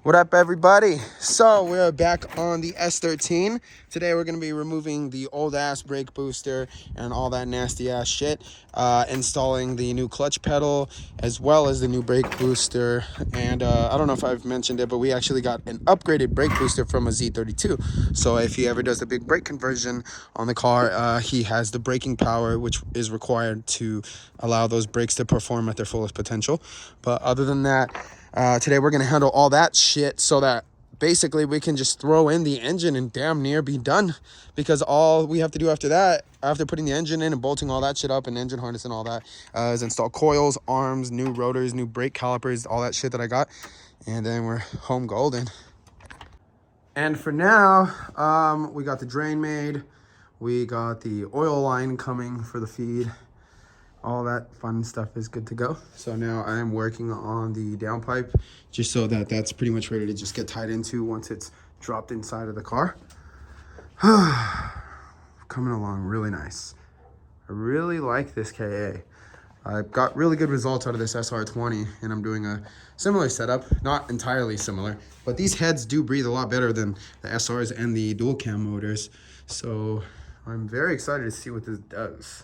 What up, everybody? So we're back on the S13. Today we're going to be removing the old ass brake booster and all that nasty ass shit, installing the new clutch pedal as well as the new brake booster. And I don't know if I've mentioned it, but we actually got an upgraded brake booster from a Z32. So if he ever does the big brake conversion on the car, he has the braking power which is required to allow those brakes to perform at their fullest potential. But other than that, today we're going to handle all that shit so that basically we can just throw in the engine and damn near be done, because all we have to do after that, after putting the engine in and bolting all that shit up and engine harness and all that, is install coils, arms, new rotors, new brake calipers, all that shit that I got, and then we're home golden. And for now, we got the drain made, we got the oil line coming for the feed. All that fun stuff is good to go. So now I'm working on the downpipe just so that that's pretty much ready to just get tied into once it's dropped inside of the car. Coming along really nice. I really like this KA. I got really good results out of this SR20, and I'm doing a similar setup, not entirely similar, but these heads do breathe a lot better than the SRs and the dual cam motors. So I'm very excited to see what this does.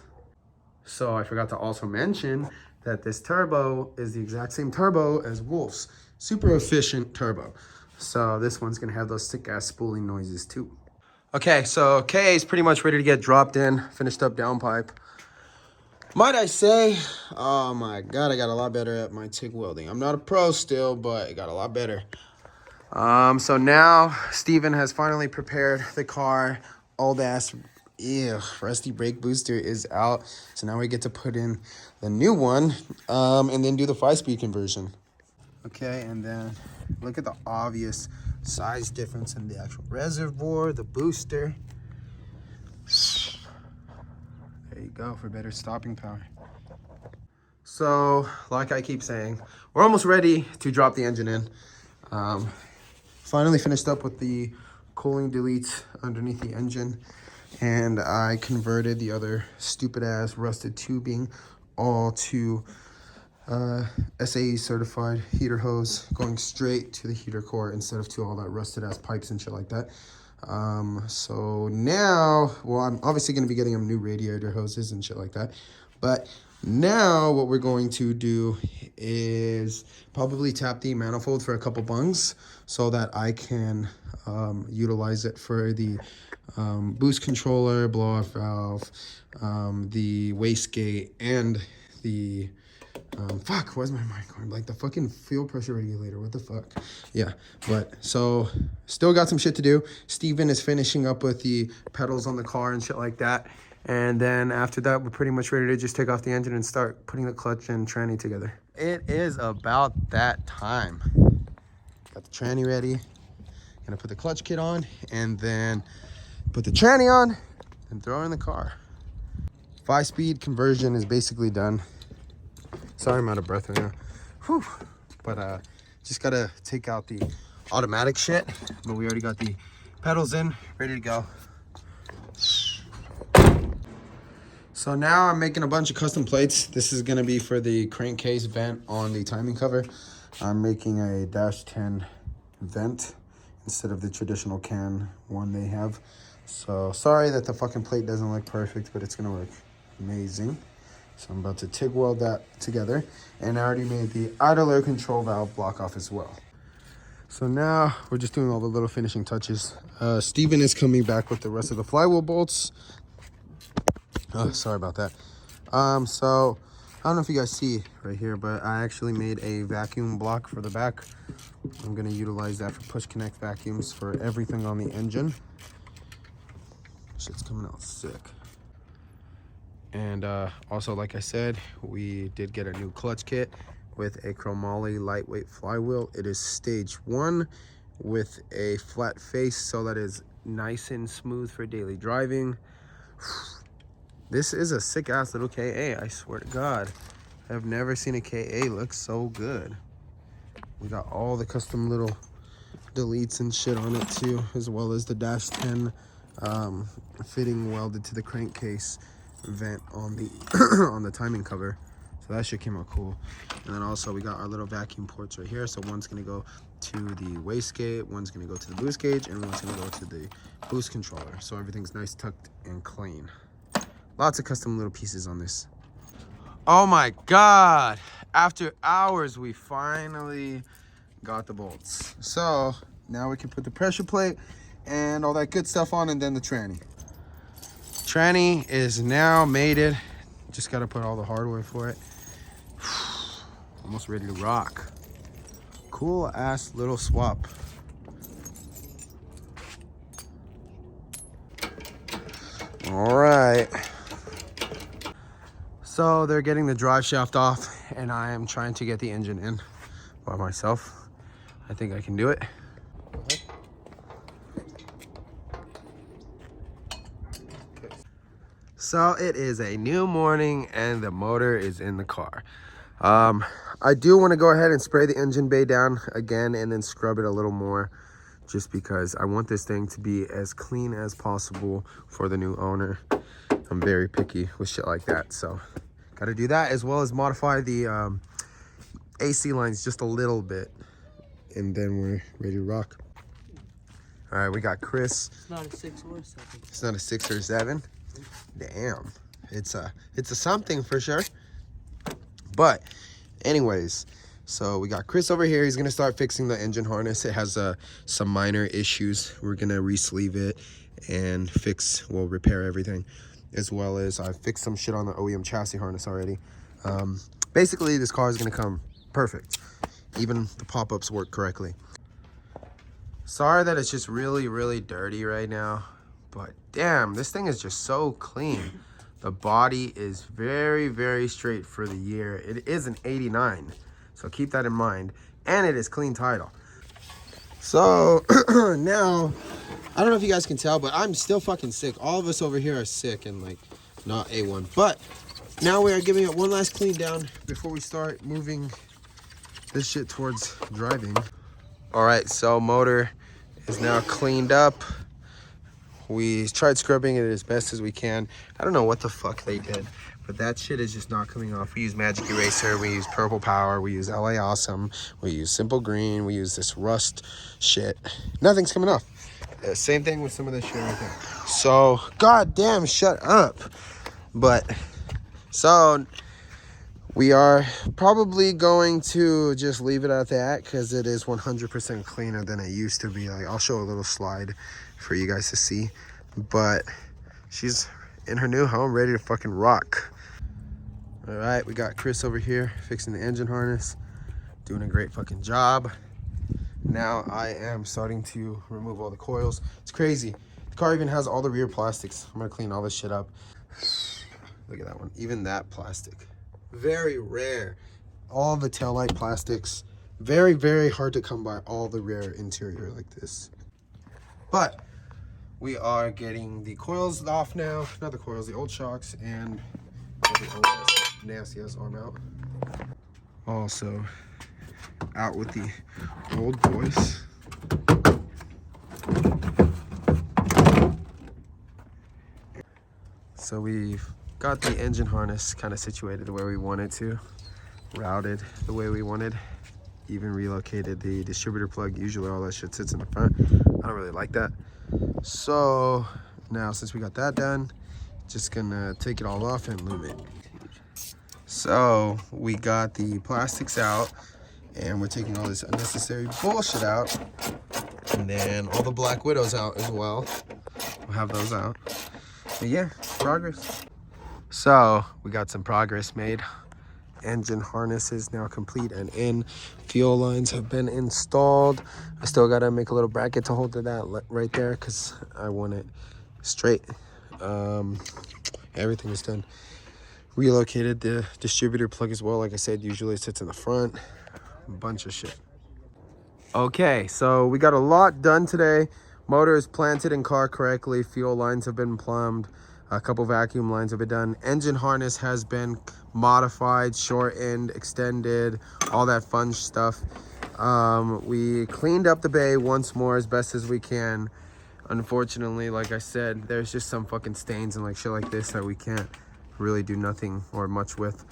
So I forgot to also mention that this turbo is the exact same turbo as Wolf's. Super efficient turbo. So this one's gonna have those sick ass spooling noises too. Okay, so KA is pretty much ready to get dropped in, finished up downpipe. Might I say, oh my God, I got a lot better at my TIG welding. I'm not a pro still, but I got a lot better. So now Steven has finally prepared the car. Old ass rusty brake booster is out, so now we get to put in the new one, and then do the 5-speed conversion. Okay, and then look at the obvious size difference in the actual reservoir, the booster. There you go, for better stopping power. So like I keep saying, we're almost ready to drop the engine in. Finally finished up with the cooling deletes underneath the engine, and I converted the other stupid ass rusted tubing all to SAE certified heater hose going straight to the heater core instead of to all that rusted ass pipes and shit like that. So now, well, I'm obviously going to be getting them new radiator hoses and shit like that, but now what we're going to do is probably tap the manifold for a couple bungs so that I can utilize it for the boost controller, blow-off valve, the wastegate, and the fuck, where's my mind going? Like the fucking fuel pressure regulator, what the fuck? Yeah, but so still got some shit to do. Steven is finishing up with the pedals on the car and shit like that. And then after that, we're pretty much ready to just take off the engine and start putting the clutch and tranny together. It is about that time. Got the tranny ready. Gonna put the clutch kit on and then put the tranny on and throw her in the car. 5-speed conversion is basically done. Sorry, I'm out of breath right now. Whew. But just gotta take out the automatic shit. But we already got the pedals in, ready to go. So now I'm making a bunch of custom plates. This is gonna be for the crankcase vent on the timing cover. I'm making a -10 vent instead of the traditional can one they have. So sorry that the fucking plate doesn't look perfect, but it's gonna work amazing. So I'm about to TIG weld that together, and I already made the idler control valve block off as well. So now we're just doing all the little finishing touches. Steven is coming back with the rest of the flywheel bolts. Oh, sorry about that. So I don't know if you guys see right here, but I actually made a vacuum block for the back. I'm gonna utilize that for push connect vacuums for everything on the engine. Shit's coming out sick. And also, like I said, we did get a new clutch kit with a chromoly lightweight flywheel. It is stage 1 with a flat face, so that is nice and smooth for daily driving. This is a sick ass little KA, I swear to God. I've never seen a KA look so good. We got all the custom little deletes and shit on it too, as well as the -10 fitting welded to the crankcase vent on the on the timing cover. So that shit came out cool. And then also we got our little vacuum ports right here. So one's gonna go to the wastegate, one's gonna go to the boost gauge, and one's gonna go to the boost controller. So everything's nice, tucked, and clean. Lots of custom little pieces on this. Oh my God. After hours, we finally got the bolts. So now we can put the pressure plate and all that good stuff on, and then the tranny. Tranny is now mated. Just gotta put all the hardware for it. Almost ready to rock. Cool ass little swap. All right. So they're getting the drive shaft off, and I am trying to get the engine in by myself. I think I can do it. So it is a new morning and the motor is in the car. I do want to go ahead and spray the engine bay down again and then scrub it a little more, just because I want this thing to be as clean as possible for the new owner. I'm very picky with shit like that, so got to do that, as well as modify the AC lines just a little bit, and then we're ready to rock. All right, we got Chris. It's not a 6 or a 7. It's not a 6 or 7. Damn, it's a something for sure. But anyways, so we got Chris over here. He's gonna start fixing the engine harness. It has some minor issues. We're gonna re-sleeve it and repair everything, as well as I fixed some shit on the OEM chassis harness already. Basically, this car is gonna come perfect. Even the pop-ups work correctly. Sorry that it's just really, really dirty right now, but damn, this thing is just so clean. The body is very, very straight for the year. It is an 89, so keep that in mind. And it is clean title. So now, I don't know if you guys can tell, but I'm still fucking sick. All of us over here are sick and like not A1. But now we are giving it one last clean down before we start moving this shit towards driving. All right, so motor is now cleaned up. We tried scrubbing it as best as we can. I don't know what the fuck they did, but that shit is just not coming off. We use Magic Eraser, we use Purple Power, we use LA Awesome, we use Simple Green, we use this rust shit. Nothing's coming off. Same thing with some of this shit right there. So, goddamn, shut up. But, so, we are probably going to just leave it at that, because it is 100% cleaner than it used to be. Like, I'll show a little slide for you guys to see, but she's in her new home ready to fucking rock. All right, we got Chris over here fixing the engine harness, doing a great fucking job. Now I am starting to remove all the coils. It's crazy. The car even has all the rear plastics. I'm gonna clean all this shit up. Look at that one. Even that plastic, very rare. All the taillight plastics, very, very hard to come by all the rear interior like this. But we are getting the coils off now. Not the coils, the old shocks, and the old nasty ass arm out. Also out with the old boys. So we've got the engine harness kind of situated the way we wanted to, routed the way we wanted, even relocated the distributor plug. Usually all that shit sits in the front. I don't really like that. So now, since we got that done, just gonna take it all off and lube it. So we got the plastics out, and we're taking all this unnecessary bullshit out, and then all the Black Widows out as well. We'll have those out. But yeah, progress. So we got some progress made. Engine harness is now complete and in. Fuel lines have been installed. I still gotta make a little bracket to hold to that right there, because I want it straight. Everything is done. Relocated the distributor plug as well. Like I said, usually it sits in the front. A bunch of shit. Okay, so we got a lot done today. Motor is planted in car correctly. Fuel lines have been plumbed. A couple vacuum lines have been done. Engine harness has been modified, shortened, extended, all that fun stuff. We cleaned up the bay once more as best as we can. Unfortunately, like I said, there's just some fucking stains and like shit like this that we can't really do nothing or much with.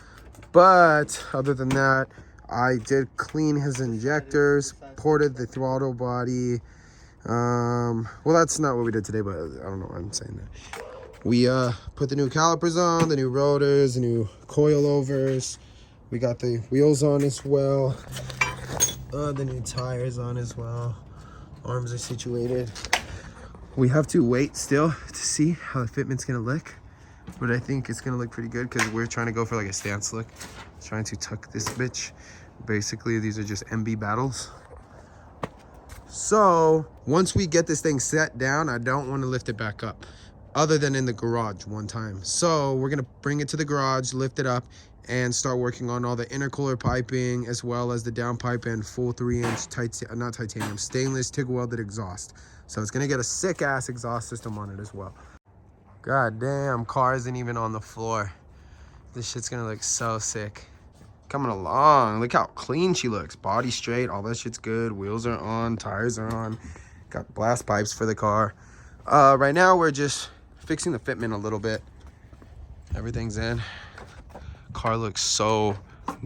But other than that, I did clean his injectors, ported the throttle body. Well, that's not what we did today, but I don't know why I'm saying that. We put the new calipers on, the new rotors, the new coilovers. We got the wheels on as well. The new tires on as well. Arms are situated. We have to wait still to see how the fitment's gonna look. But I think it's gonna look pretty good because we're trying to go for like a stance look. Trying to tuck this bitch. Basically, these are just MB battles. So once we get this thing set down, I don't want to lift it back up other than in the garage one time. So we're gonna bring it to the garage, lift it up, and start working on all the intercooler piping as well as the downpipe and full 3-inch stainless TIG welded exhaust. So it's gonna get a sick ass exhaust system on it as well. God damn, car isn't even on the floor. This shit's gonna look so sick. Coming along, look how clean she looks. Body straight, all that shit's good. Wheels are on, tires are on. Got blast pipes for the car. Right now we're just fixing the fitment a little bit. Everything's in. Car looks so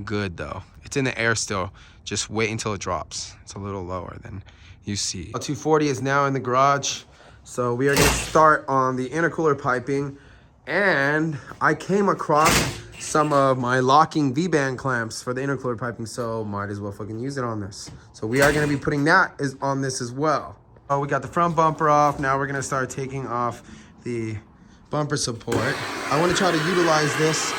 good though. It's in the air still. Just wait until it drops. It's a little lower than you see. 240 is now in the garage. So we are gonna start on the intercooler piping. And I came across some of my locking V-band clamps for the intercooler piping, so might as well fucking use it on this. So we are gonna be putting that on this as well. Oh, we got the front bumper off. Now we're gonna start taking off the bumper support. I wanna try to utilize this,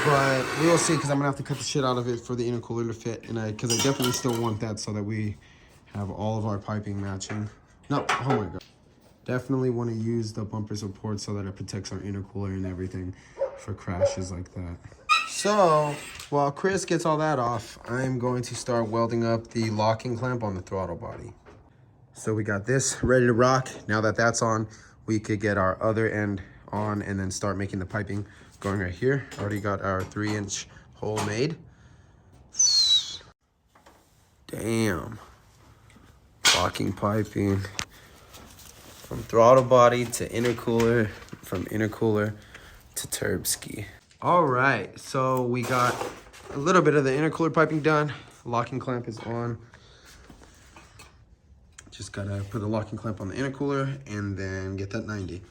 but we will see because I'm gonna have to cut the shit out of it for the intercooler to fit. And because I definitely still want that so that we have all of our piping matching. No, oh my God. Definitely want to use the bumper support so that it protects our intercooler and everything for crashes like that. So while Chris gets all that off, I'm going to start welding up the locking clamp on the throttle body. So we got this ready to rock. Now that that's on, we could get our other end on and then start making the piping going right here. Already got our 3-inch hole made. Damn. Locking piping. From throttle body to intercooler, from intercooler to turb ski. All right, so we got a little bit of the intercooler piping done. Locking clamp is on. Just gotta put the locking clamp on the intercooler and then get that 90.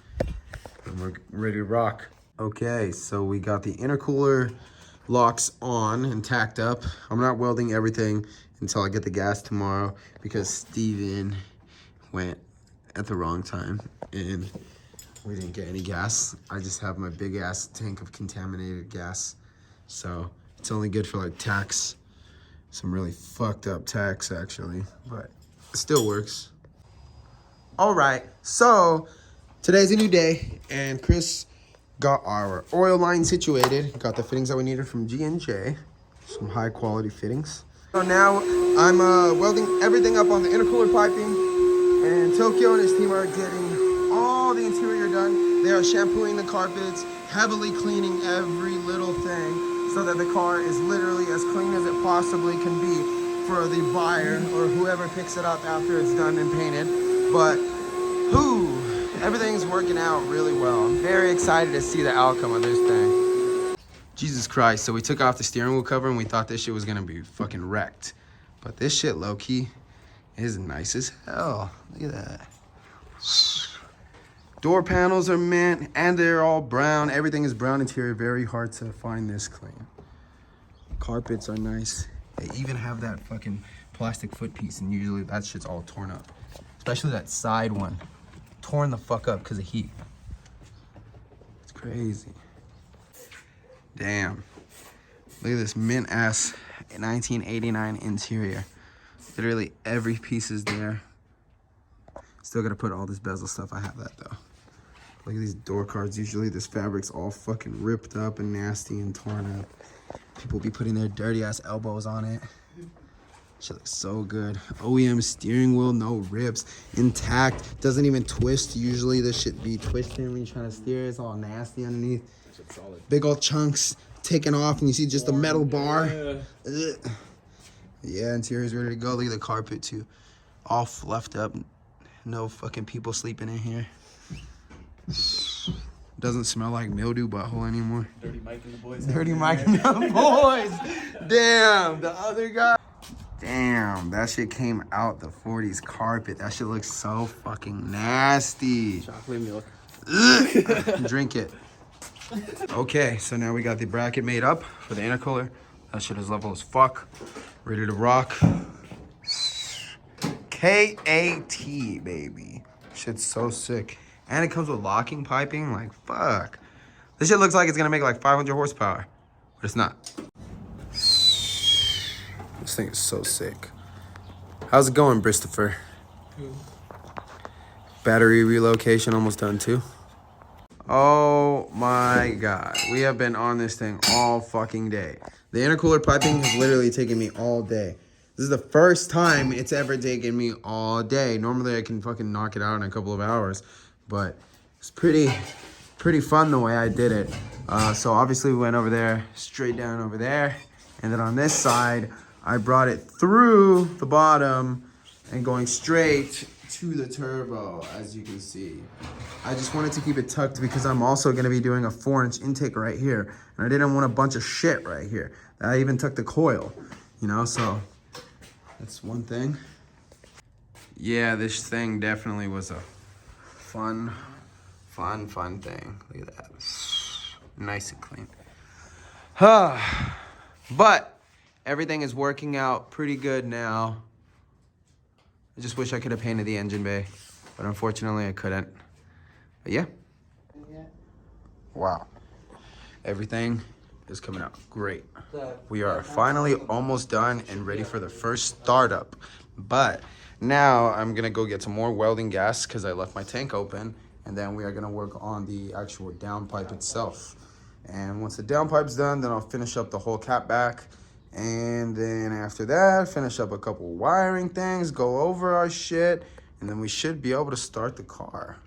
And we're ready to rock. Okay, so we got the intercooler locks on and tacked up. I'm not welding everything until I get the gas tomorrow because Steven went at the wrong time and we didn't get any gas. I just have my big ass tank of contaminated gas, so it's only good for like tacks, some really fucked up tacks actually, but it still works. All right, so today's a new day and Chris got our oil line situated, got the fittings that we needed from G&J, some high quality fittings. So now I'm welding everything up on the intercooler piping. And Tokyo and his team are getting all the interior done. They are shampooing the carpets, heavily cleaning every little thing so that the car is literally as clean as it possibly can be for the buyer or whoever picks it up after it's done and painted. But everything's working out really well. I'm very excited to see the outcome of this thing. Jesus Christ, so we took off the steering wheel cover and we thought this shit was gonna be fucking wrecked. But this shit low-key is nice as hell. Look at that. Door panels are mint and they're all brown. Everything is brown interior. Very hard to find this clean. Carpets are nice. They even have that fucking plastic foot piece and usually that shit's all torn up. Especially that side one. Torn the fuck up because of heat. It's crazy. Damn. Look at this mint ass 1989 interior. Literally every piece is there. Still gotta put all this bezel stuff. I have that though. Look at these door cards. Usually this fabric's all fucking ripped up and nasty and torn up. People be putting their dirty ass elbows on it. Shit looks so good. OEM steering wheel, no rips, intact. Doesn't even twist. Usually this shit be twisting when you're trying to steer. It's all nasty underneath. Big old chunks taken off and you see just the metal bar. Yeah. Yeah, interior's ready to go. Look at the carpet too. All fluffed up. No fucking people sleeping in here. Doesn't smell like mildew butthole anymore. Dirty Mike and the boys. Dirty Mike and the boys. Damn, the other guy. Damn, that shit came out the 40s carpet. That shit looks so fucking nasty. Chocolate milk. Drink it. Okay, so now we got the bracket made up for the intercooler. That shit is level as fuck. Ready to rock. K-A-T, baby. Shit's so sick. And it comes with locking piping. Like, fuck. This shit looks like it's gonna make like 500 horsepower. But it's not. This thing is so sick. How's it going, Christopher? Battery relocation almost done too. Oh my God. We have been on this thing all fucking day. The intercooler piping has literally taken me all day. This is the first time it's ever taken me all day. Normally I can fucking knock it out in a couple of hours, but it's pretty fun the way I did it. So obviously we went over there, straight down over there. And then on this side, I brought it through the bottom and going straight to the turbo, as you can see. I just wanted to keep it tucked because I'm also gonna be doing a 4-inch intake right here. And I didn't want a bunch of shit right here. I even took the coil, you know, so that's one thing. Yeah, this thing definitely was a fun thing. Look at that. Nice and clean. But everything is working out pretty good now. I just wish I could have painted the engine bay, but unfortunately I couldn't. But yeah. Wow. Everything is coming out great. We are finally almost done and ready for the first startup. But now I'm gonna go get some more welding gas because I left my tank open, and then we are gonna work on the actual downpipe itself. And once the downpipe's done, then I'll finish up the whole cap back. And then after that, finish up a couple wiring things, go over our shit, and then we should be able to start the car.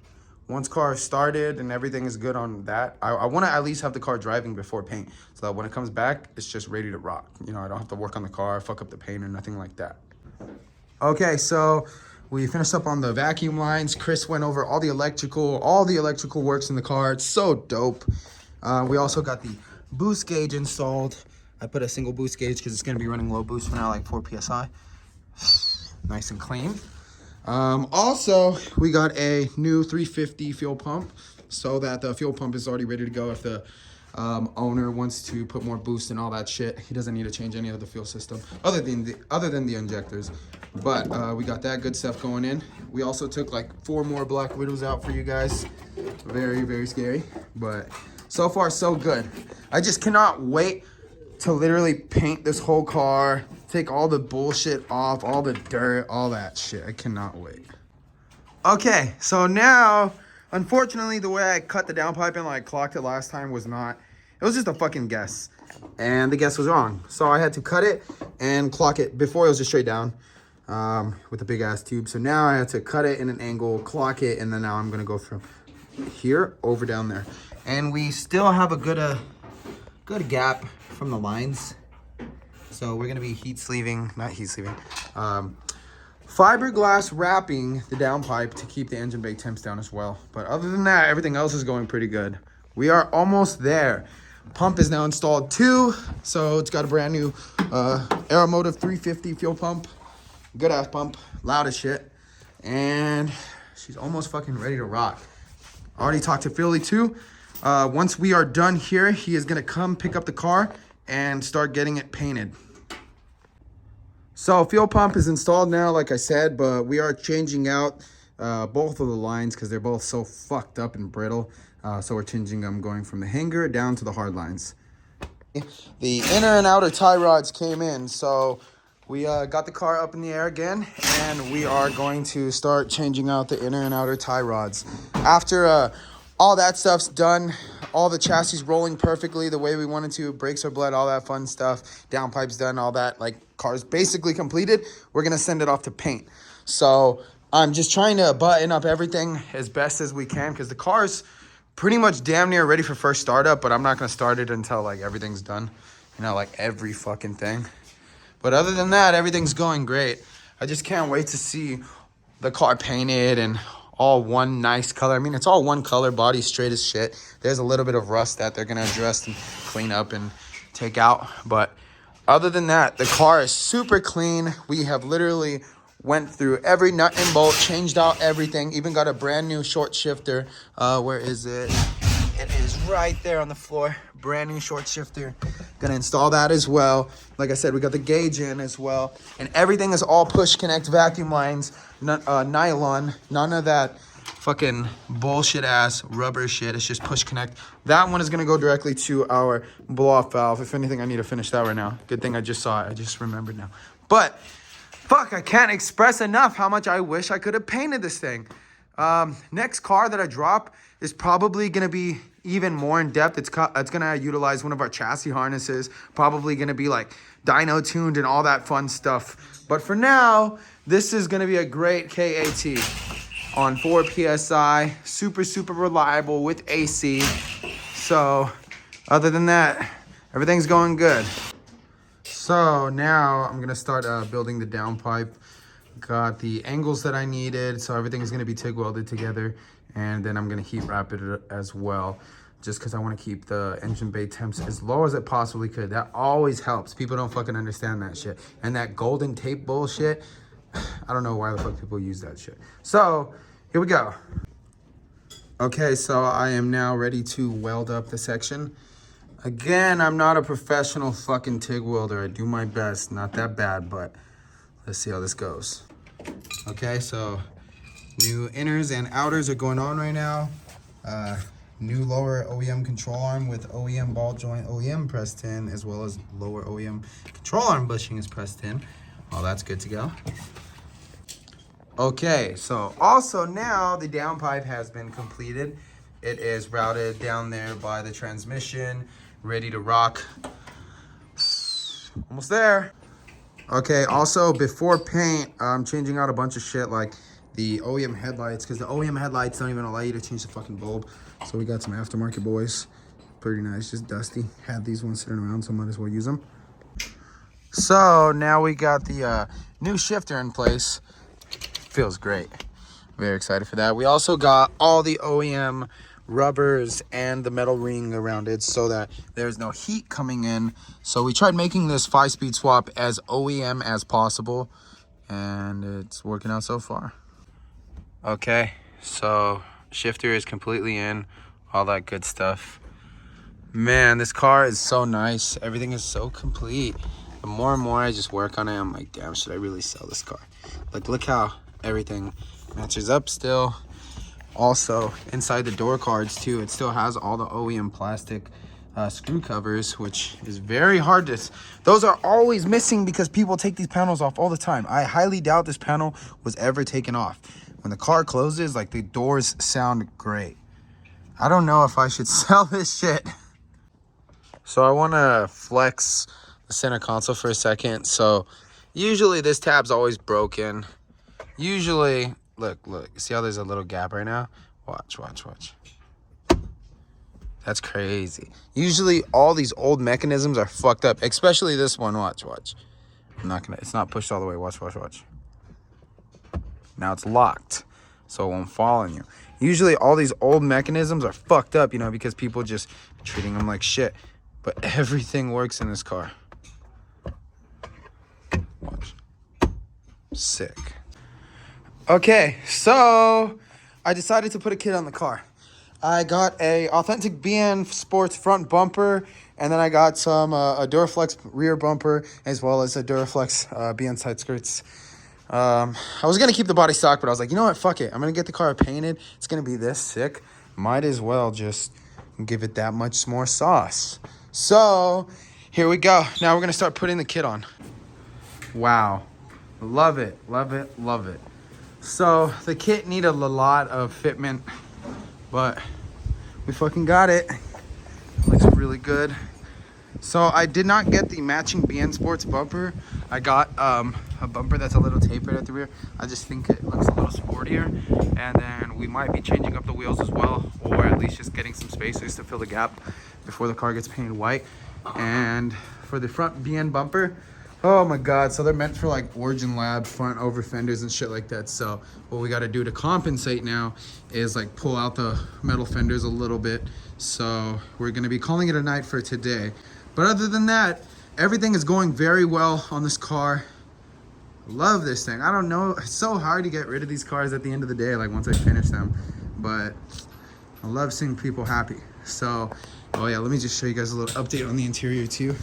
Once car is started and everything is good on that, I want to at least have the car driving before paint, so that when it comes back, it's just ready to rock. You know, I don't have to work on the car, fuck up the paint or nothing like that. Okay, so we finished up on the vacuum lines. Chris went over all the electrical works in the car. It's so dope. We also got the boost gauge installed. I put a single boost gauge because it's going to be running low boost for now, like 4 PSI. Nice and clean. Also, we got a new 350 fuel pump so that the fuel pump is already ready to go if the owner wants to put more boost and all that shit. He doesn't need to change any of the fuel system other than the injectors. But we got that good stuff going in. We also took like 4 more Black Widows out for you guys. Very, very scary, but so far so good. I just cannot wait to literally paint this whole car, take all the bullshit off, all the dirt, all that shit. I cannot wait. Okay, so now, unfortunately, the way I cut the downpipe and like clocked it last time was not, it was just a fucking guess. And the guess was wrong. So I had to cut it and clock it. Before it was just straight down with a big ass tube. So now I had to cut it in an angle, clock it, and then now I'm gonna go from here over down there. And we still have a good gap from the lines. So we're gonna be fiberglass wrapping the downpipe to keep the engine bay temps down as well. But other than that, everything else is going pretty good. We are almost there. Pump is now installed too. So it's got a brand new Aeromotive 350 fuel pump. Good ass pump, loud as shit. And she's almost fucking ready to rock. Already talked to Philly too. Once we are done here, he is gonna come pick up the car and start getting it painted. So fuel pump is installed now, like I said, but we are changing out both of the lines because they're both so fucked up and brittle. So we're changing them, going from the hanger down to the hard lines. The inner and outer tie rods came in, so we got the car up in the air again, and we are going to start changing out the inner and outer tie rods. After all that stuff's done, all the chassis rolling perfectly the way we wanted to, brakes are bled, all that fun stuff, downpipe's done, all that, like car's basically completed, we're gonna send it off to paint. So I'm just trying to button up everything as best as we can because the car's pretty much damn near ready for first startup, but I'm not gonna start it until like everything's done, you know, like every fucking thing. But other than that, everything's going great. I just can't wait to see the car painted and all one nice color. I mean, it's all one color, body straight as shit. There's a little bit of rust that they're gonna address and clean up and take out. But other than that, the car is super clean. We have literally went through every nut and bolt, changed out everything, even got a brand new short shifter. Where is it? It is right there on the floor. Brand new short shifter. Gonna install that as well. Like I said, we got the gauge in as well. And everything is all push connect vacuum lines, nylon, none of that fucking bullshit ass rubber shit. It's just push connect. That one is gonna go directly to our blow off valve. If anything, I need to finish that right now. Good thing I just saw it. I just remembered now. But fuck, I can't express enough how much I wish I could have painted this thing. Next car that I drop is probably gonna be even more in depth. It's gonna utilize one of our chassis harnesses. Probably gonna be like dyno tuned and all that fun stuff. But for now, this is gonna be a great KAT on 4 PSI. Super, super reliable with AC. So other than that, everything's going good. So now I'm gonna start building the downpipe. Got the angles that I needed, so everything's gonna be TIG welded together, and then I'm gonna heat wrap it as well, just because I want to keep the engine bay temps as low as it possibly could. That always helps. People don't fucking understand that shit. And that golden tape bullshit, I don't know why the fuck people use that shit. So here we go. Okay, so I am now ready to weld up the section. Again, I'm not a professional fucking TIG welder. I do my best, not that bad, but let's see how this goes. Okay, so new inners and outers are going on right now. New lower OEM control arm with OEM ball joint OEM pressed in, as well as lower OEM control arm bushing is pressed in. All that's good to go. Okay, so also now the downpipe has been completed. It is routed down there by the transmission, ready to rock. Almost there. Okay, also before paint, I'm changing out a bunch of shit like the OEM headlights, because the OEM headlights don't even allow you to change the fucking bulb. So we got some aftermarket boys. Pretty nice, just dusty. Had these ones sitting around, so might as well use them. So now we got the new shifter in place. Feels great. Very excited for that. We also got all the OEM rubbers and the metal ring around it so that there's no heat coming in. So we tried making this 5-speed swap as OEM as possible, and it's working out so far. Okay, so shifter is completely in, all that good stuff. Man, this car is so nice. Everything is so complete. The more and more I just work on it, I'm like, damn, should I really sell this car? Like, look how everything matches up still. Also, inside the door cards too, it still has all the OEM plastic screw covers, which is very hard to... Those are always missing because people take these panels off all the time. I highly doubt this panel was ever taken off. When the car closes, like, the doors sound great. I don't know if I should sell this shit. So I want to flex the center console for a second. So usually this tab's always broken. Usually, look, see how there's a little gap right now? Watch. That's crazy. Usually all these old mechanisms are fucked up, especially this one. Watch. It's not pushed all the way. Watch. Now it's locked, so it won't fall on you. Usually all these old mechanisms are fucked up, you know, because people just treating them like shit. But everything works in this car. Watch. Sick. Okay, so I decided to put a kit on the car. I got a authentic BN Sports front bumper, and then I got some a Duraflex rear bumper, as well as a Duraflex BN side skirts. I was gonna keep the body stock, but I was like, you know what, fuck it. I'm gonna get the car painted. It's gonna be this sick. Might as well just give it that much more sauce. So here we go. Now we're gonna start putting the kit on. Wow, love it. So the kit needed a lot of fitment, but we fucking got it. Looks really good. So I did not get the matching BN Sports bumper. I got a bumper that's a little tapered at the rear. I just think it looks a little sportier. And then we might be changing up the wheels as well, or at least just getting some spacers to fill the gap before the car gets painted white. And for the front BN bumper, Oh my God. So they're meant for like Origin Lab front over fenders and shit like that. So what we got to do to compensate now is like pull out the metal fenders a little bit. So we're going to be calling it a night for today. But other than that, everything is going very well on this car. Love this thing. I don't know. It's so hard to get rid of these cars at the end of the day, like once I finish them. But I love seeing people happy. So, oh yeah, let me just show you guys a little update on the interior too.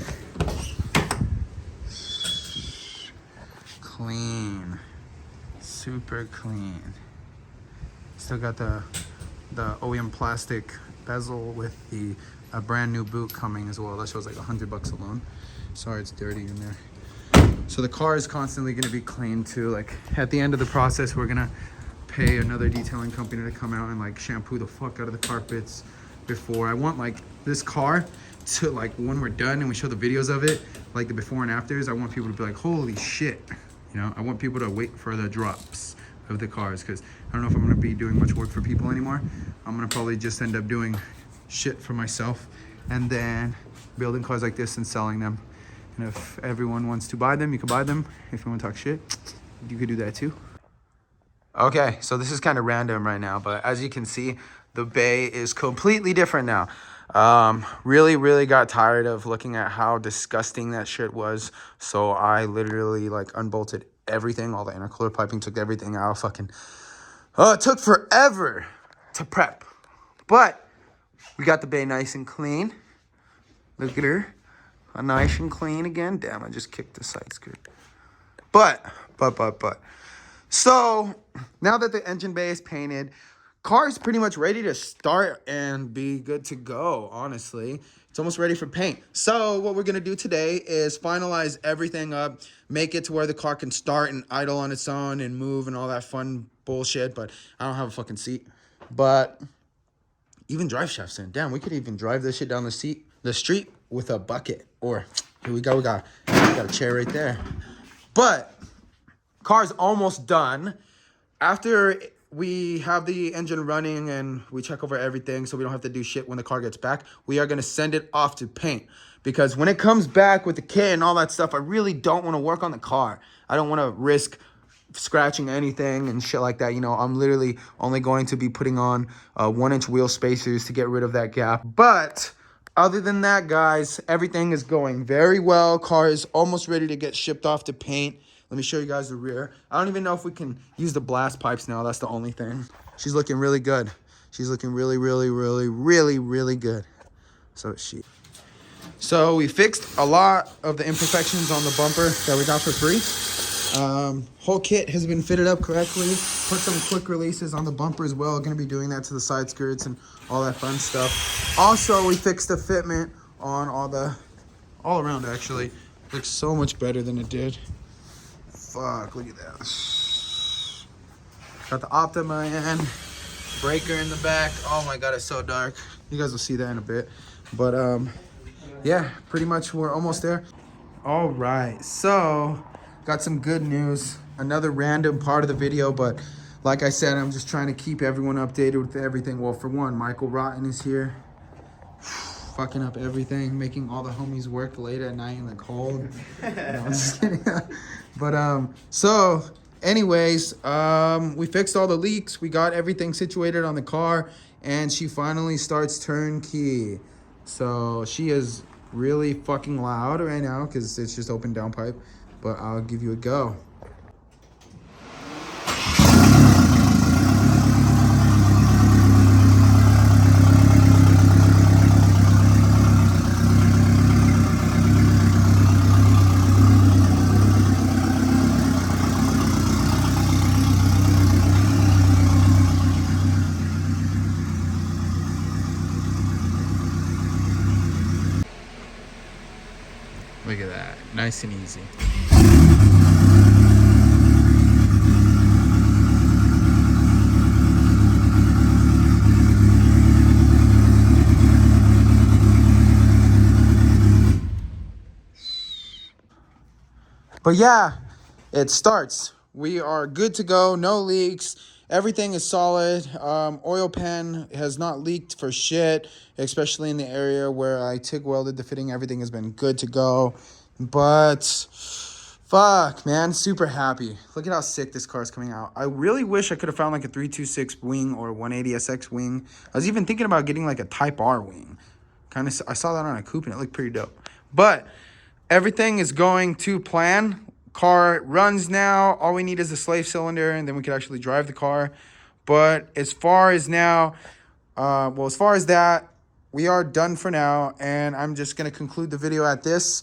Clean, super clean. Still got the OEM plastic bezel with the brand new boot coming as well. That shows like $100 alone. Sorry, it's dirty in there. So the car is constantly going to be cleaned too. Like at the end of the process, we're gonna pay another detailing company to come out and like shampoo the fuck out of the carpets before. I want like this car to like when we're done and we show the videos of it, like the before and afters, I want people to be like, holy shit. You know, I want people to wait for the drops of the cars because I don't know if I'm going to be doing much work for people anymore. I'm going to probably just end up doing shit for myself and then building cars like this and selling them. And if everyone wants to buy them, you can buy them. If you want to talk shit, you could do that too. Okay, so this is kind of random right now, but as you can see, the bay is completely different now. Really got tired of looking at how disgusting that shit was. So I literally like unbolted everything, all the intercooler piping, took everything out. Fucking, it took forever to prep, but we got the bay nice and clean. Look at her, nice and clean again. Damn, I just kicked the side skirt. But. So now that the engine bay is painted, car is pretty much ready to start and be good to go, honestly. It's almost ready for paint. So what we're going to do today is finalize everything up, make it to where the car can start and idle on its own and move and all that fun bullshit. But I don't have a fucking seat. But even drive shafts in. Damn, we could even drive this shit down the street with a bucket. Or here we go. We got a chair right there. But car's almost done. After we have the engine running and we check over everything so we don't have to do shit when the car gets back, we are going to send it off to paint. Because when it comes back with the kit and all that stuff, I really don't want to work on the car. I don't want to risk scratching anything and shit like that. You know, I'm literally only going to be putting on 1-inch wheel spacers to get rid of that gap. But other than that, guys, everything is going very well. Car is almost ready to get shipped off to paint. Let me show you guys the rear. I don't even know if we can use the blast pipes now. That's the only thing. She's looking really good. She's looking really good. So is she. So we fixed a lot of the imperfections on the bumper that we got for free. Whole kit has been fitted up correctly. Put some quick releases on the bumper as well. Going to be doing that to the side skirts and all that fun stuff. Also, we fixed the fitment on all around actually. Looks so much better than it did. Fuck, look at that. Got the Optima in, breaker in the back. Oh my God, it's so dark. You guys will see that in a bit. But yeah, pretty much we're almost there. All right, so got some good news. Another random part of the video, but like I said, I'm just trying to keep everyone updated with everything. Well, for one, Michael Rotten is here. Fucking up everything, making all the homies work late at night in the cold. No, I'm just kidding. But so anyways, we fixed all the leaks. We got everything situated on the car, and she finally starts turnkey. So she is really fucking loud right now because it's just open downpipe. But I'll give you a go. Look at that, nice and easy. But yeah, it starts. We are good to go, no leaks. Everything is solid. Oil pan has not leaked for shit, especially in the area where I TIG welded the fitting. Everything has been good to go. But Fuck, man. Super happy. Look at how sick this car is coming out. I really wish I could have found like a 326 wing or 180SX wing. I was even thinking about getting like a Type R wing. I saw that on a coupe and it looked pretty dope. But everything is going to plan. Car runs now. All we need is a slave cylinder and then we could actually drive the car. But as far as now, as far as that, we are done for now. And I'm just going to conclude the video at this.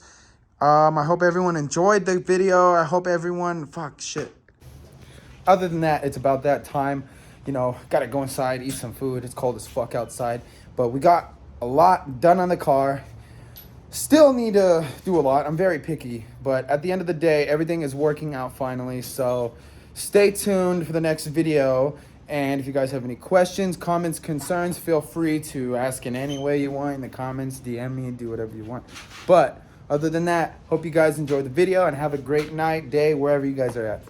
I hope everyone enjoyed the video. I hope everyone, other than that, it's about that time. You know, gotta go inside, eat some food. It's cold as fuck outside. But we got a lot done on the car. Still need to do a lot. I'm very picky. But at the end of the day, everything is working out finally. So stay tuned for the next video. And if you guys have any questions, comments, concerns, feel free to ask in any way you want in the comments. DM me, do whatever you want. But other than that, hope you guys enjoyed the video and have a great night, day, wherever you guys are at.